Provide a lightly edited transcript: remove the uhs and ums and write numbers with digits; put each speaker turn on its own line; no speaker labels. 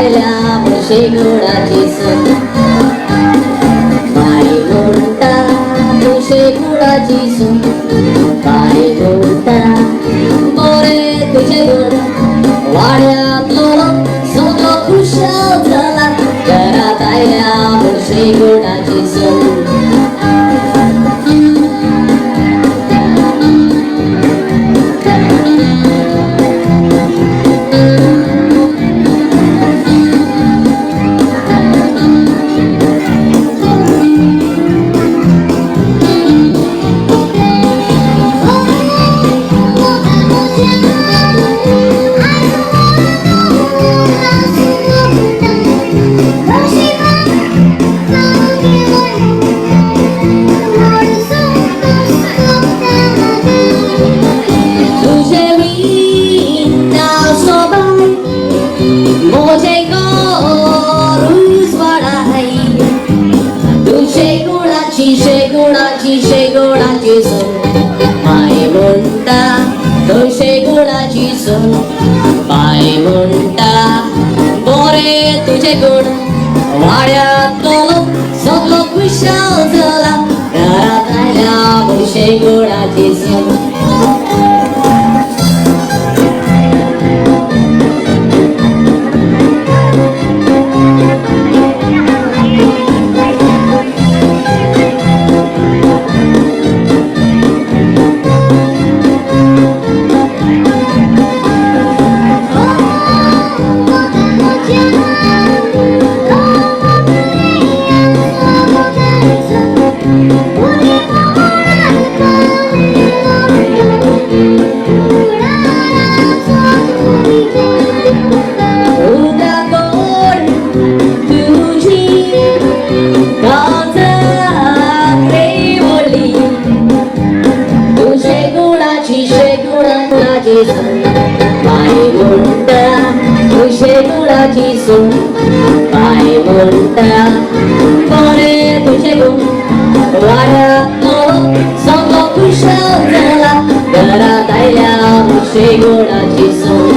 आयल्या म्हशी गुणाची सून बाई म्हणता तुझे गुणाची सून बाई म्हणता मोरे तुझे गुण वाड्यातलो सगळं खुशाल झाला घरात आयल्या म्हशी गुणाची सून शेगुणाची सून बाई म्हणता तुझे गुणाची सून बाई म्हणता मोरे तुझे गुण वाड्यातलो सगळं खुशाल झाला घरात आयल्या तुझे गुणाची सून बाई म्हणता तुझे गुणाची सून बाई म्हणता मोरे तुझे गुण वाड्यातलो सगळं खुशाल झाला घरात आयल्या तुझे गुणाची सून